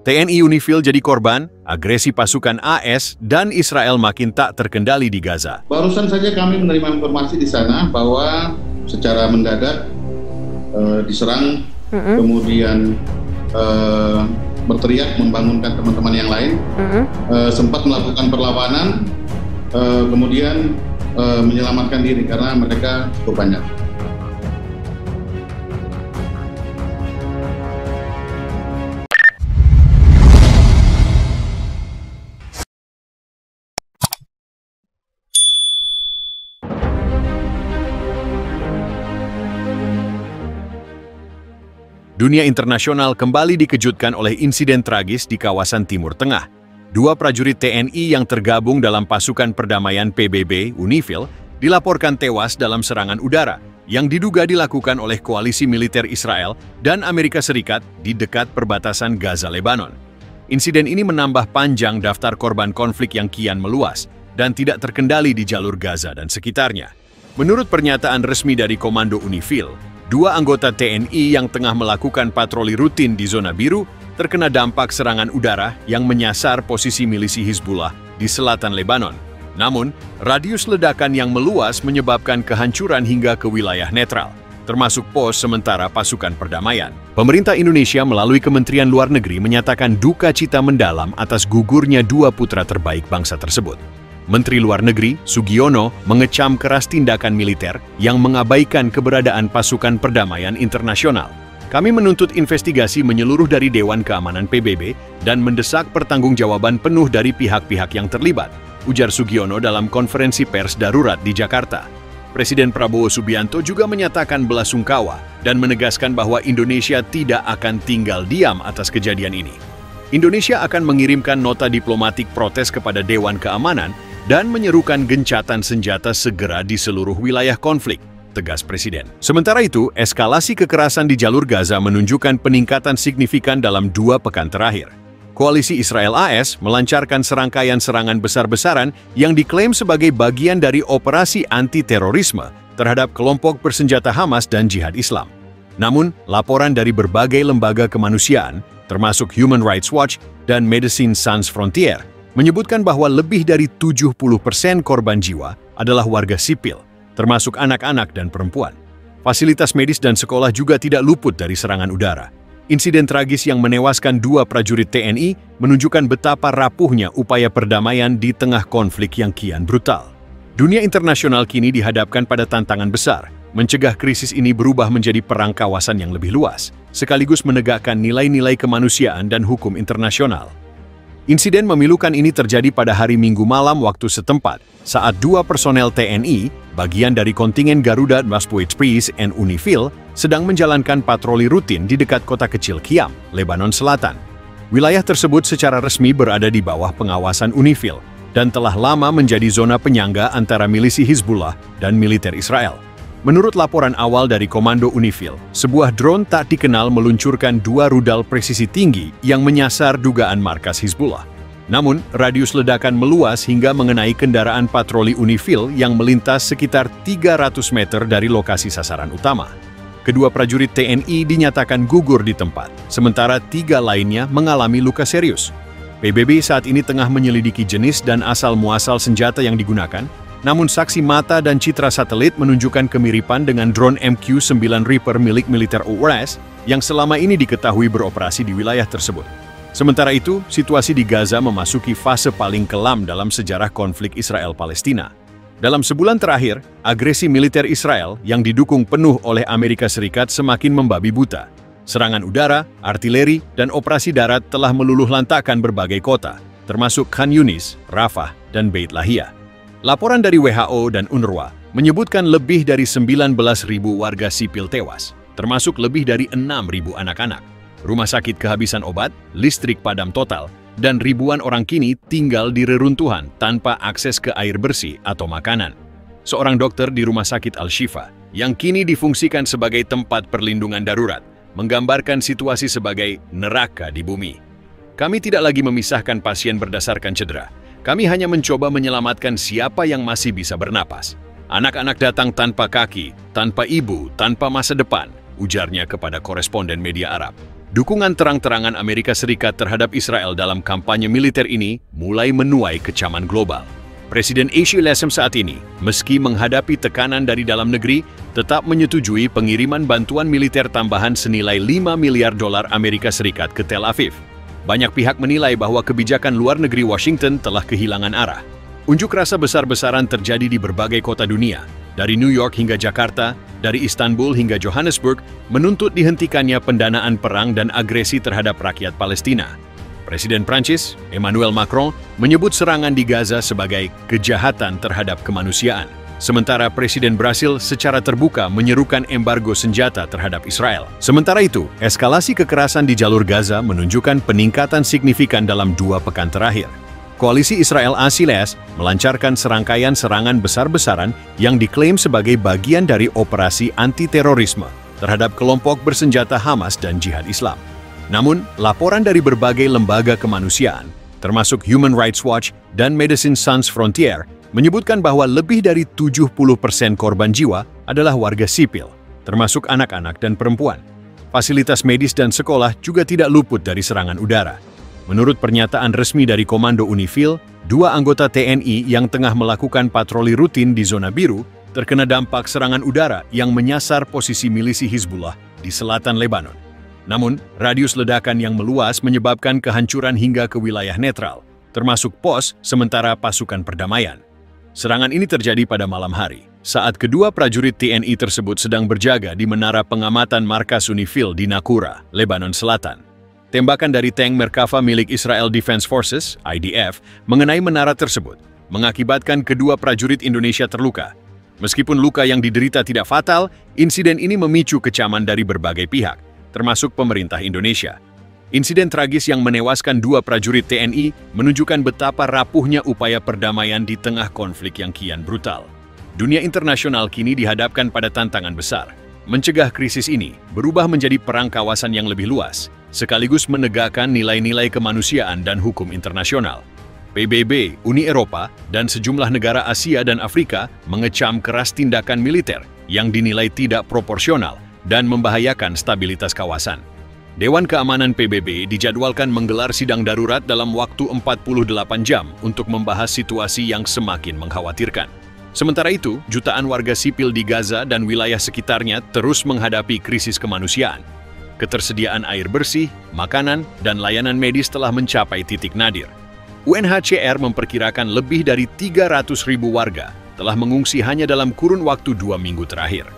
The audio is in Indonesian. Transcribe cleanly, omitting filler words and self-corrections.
TNI UNIFIL jadi korban, agresi pasukan AS dan Israel makin tak terkendali di Gaza. Barusan saja kami menerima informasi di sana bahwa secara mendadak diserang, kemudian berteriak membangunkan teman-teman yang lain, sempat melakukan perlawanan, kemudian menyelamatkan diri karena mereka cukup banyak. Dunia internasional kembali dikejutkan oleh insiden tragis di kawasan Timur Tengah. Dua prajurit TNI yang tergabung dalam pasukan perdamaian PBB UNIFIL dilaporkan tewas dalam serangan udara yang diduga dilakukan oleh koalisi militer Israel dan Amerika Serikat di dekat perbatasan Gaza, Lebanon. Insiden ini menambah panjang daftar korban konflik yang kian meluas dan tidak terkendali di jalur Gaza dan sekitarnya. Menurut pernyataan resmi dari Komando UNIFIL, dua anggota TNI yang tengah melakukan patroli rutin di zona biru terkena dampak serangan udara yang menyasar posisi milisi Hizbullah di selatan Lebanon. Namun, radius ledakan yang meluas menyebabkan kehancuran hingga ke wilayah netral, termasuk pos sementara pasukan perdamaian. Pemerintah Indonesia melalui Kementerian Luar Negeri menyatakan duka cita mendalam atas gugurnya dua putra terbaik bangsa tersebut. Menteri Luar Negeri, Sugiono, mengecam keras tindakan militer yang mengabaikan keberadaan pasukan perdamaian internasional. Kami menuntut investigasi menyeluruh dari Dewan Keamanan PBB dan mendesak pertanggungjawaban penuh dari pihak-pihak yang terlibat, ujar Sugiono dalam konferensi pers darurat di Jakarta. Presiden Prabowo Subianto juga menyatakan belasungkawa dan menegaskan bahwa Indonesia tidak akan tinggal diam atas kejadian ini. Indonesia akan mengirimkan nota diplomatik protes kepada Dewan Keamanan dan menyerukan gencatan senjata segera di seluruh wilayah konflik, tegas Presiden. Sementara itu, eskalasi kekerasan di jalur Gaza menunjukkan peningkatan signifikan dalam 2 pekan terakhir. Koalisi Israel AS melancarkan serangkaian serangan besar-besaran yang diklaim sebagai bagian dari operasi anti-terorisme terhadap kelompok bersenjata Hamas dan Jihad Islam. Namun, laporan dari berbagai lembaga kemanusiaan, termasuk Human Rights Watch dan Médecins Sans Frontières, menyebutkan bahwa lebih dari 70% korban jiwa adalah warga sipil, termasuk anak-anak dan perempuan. Fasilitas medis dan sekolah juga tidak luput dari serangan udara. Insiden tragis yang menewaskan 2 prajurit TNI menunjukkan betapa rapuhnya upaya perdamaian di tengah konflik yang kian brutal. Dunia internasional kini dihadapkan pada tantangan besar, mencegah krisis ini berubah menjadi perang kawasan yang lebih luas, sekaligus menegakkan nilai-nilai kemanusiaan dan hukum internasional. Insiden memilukan ini terjadi pada hari Minggu malam waktu setempat, saat 2 personel TNI, bagian dari kontingen Garuda Maspuitspries and UNIFIL, sedang menjalankan patroli rutin di dekat kota kecil Qiam, Lebanon Selatan. Wilayah tersebut secara resmi berada di bawah pengawasan UNIFIL, dan telah lama menjadi zona penyangga antara milisi Hizbullah dan militer Israel. Menurut laporan awal dari Komando UNIFIL, sebuah drone tak dikenal meluncurkan 2 rudal presisi tinggi yang menyasar dugaan markas Hizbullah. Namun, radius ledakan meluas hingga mengenai kendaraan patroli UNIFIL yang melintas sekitar 300 meter dari lokasi sasaran utama. Kedua prajurit TNI dinyatakan gugur di tempat, sementara 3 lainnya mengalami luka serius. PBB saat ini tengah menyelidiki jenis dan asal-muasal senjata yang digunakan, namun saksi mata dan citra satelit menunjukkan kemiripan dengan drone MQ-9 Reaper milik militer URS yang selama ini diketahui beroperasi di wilayah tersebut. Sementara itu, situasi di Gaza memasuki fase paling kelam dalam sejarah konflik Israel-Palestina. Dalam sebulan terakhir, agresi militer Israel yang didukung penuh oleh Amerika Serikat semakin membabi buta. Serangan udara, artileri, dan operasi darat telah meluluhlantakkan berbagai kota, termasuk Khan Yunis, Rafah, dan Beit Lahia. Laporan dari WHO dan UNRWA menyebutkan lebih dari 19.000 warga sipil tewas, termasuk lebih dari 6.000 anak-anak. Rumah sakit kehabisan obat, listrik padam total, dan ribuan orang kini tinggal di reruntuhan tanpa akses ke air bersih atau makanan. Seorang dokter di Rumah Sakit Al-Shifa, yang kini difungsikan sebagai tempat perlindungan darurat, menggambarkan situasi sebagai neraka di bumi. Kami tidak lagi memisahkan pasien berdasarkan cedera. Kami hanya mencoba menyelamatkan siapa yang masih bisa bernapas. Anak-anak datang tanpa kaki, tanpa ibu, tanpa masa depan, ujarnya kepada koresponden media Arab. Dukungan terang-terangan Amerika Serikat terhadap Israel dalam kampanye militer ini mulai menuai kecaman global. Presiden Ashley Lasem saat ini, meski menghadapi tekanan dari dalam negeri, tetap menyetujui pengiriman bantuan militer tambahan senilai 5 miliar dolar Amerika Serikat ke Tel Aviv. Banyak pihak menilai bahwa kebijakan luar negeri Washington telah kehilangan arah. Unjuk rasa besar-besaran terjadi di berbagai kota dunia, dari New York hingga Jakarta, dari Istanbul hingga Johannesburg, menuntut dihentikannya pendanaan perang dan agresi terhadap rakyat Palestina. Presiden Prancis, Emmanuel Macron, menyebut serangan di Gaza sebagai kejahatan terhadap kemanusiaan. Sementara Presiden Brasil secara terbuka menyerukan embargo senjata terhadap Israel. Sementara itu, eskalasi kekerasan di jalur Gaza menunjukkan peningkatan signifikan dalam 2 pekan terakhir. Koalisi Israel Asiles melancarkan serangkaian serangan besar-besaran yang diklaim sebagai bagian dari operasi anti-terorisme terhadap kelompok bersenjata Hamas dan Jihad Islam. Namun, laporan dari berbagai lembaga kemanusiaan, termasuk Human Rights Watch dan Médecins Sans Frontières, menyebutkan bahwa lebih dari 70% korban jiwa adalah warga sipil, termasuk anak-anak dan perempuan. Fasilitas medis dan sekolah juga tidak luput dari serangan udara. Menurut pernyataan resmi dari Komando Unifil, 2 anggota TNI yang tengah melakukan patroli rutin di zona biru terkena dampak serangan udara yang menyasar posisi milisi Hizbullah di selatan Lebanon. Namun, radius ledakan yang meluas menyebabkan kehancuran hingga ke wilayah netral, termasuk pos sementara pasukan perdamaian. Serangan ini terjadi pada malam hari, saat kedua prajurit TNI tersebut sedang berjaga di menara pengamatan markas Unifil di Nakura, Lebanon Selatan. Tembakan dari tank Merkava milik Israel Defense Forces, IDF, mengenai menara tersebut, mengakibatkan kedua prajurit Indonesia terluka. Meskipun luka yang diderita tidak fatal, insiden ini memicu kecaman dari berbagai pihak, termasuk pemerintah Indonesia. Insiden tragis yang menewaskan 2 prajurit TNI menunjukkan betapa rapuhnya upaya perdamaian di tengah konflik yang kian brutal. Dunia internasional kini dihadapkan pada tantangan besar. Mencegah krisis ini berubah menjadi perang kawasan yang lebih luas, sekaligus menegakkan nilai-nilai kemanusiaan dan hukum internasional. PBB, Uni Eropa, dan sejumlah negara Asia dan Afrika mengecam keras tindakan militer yang dinilai tidak proporsional dan membahayakan stabilitas kawasan. Dewan Keamanan PBB dijadwalkan menggelar sidang darurat dalam waktu 48 jam untuk membahas situasi yang semakin mengkhawatirkan. Sementara itu, jutaan warga sipil di Gaza dan wilayah sekitarnya terus menghadapi krisis kemanusiaan. Ketersediaan air bersih, makanan, dan layanan medis telah mencapai titik nadir. UNHCR memperkirakan lebih dari 300.000 warga telah mengungsi hanya dalam kurun waktu 2 minggu terakhir.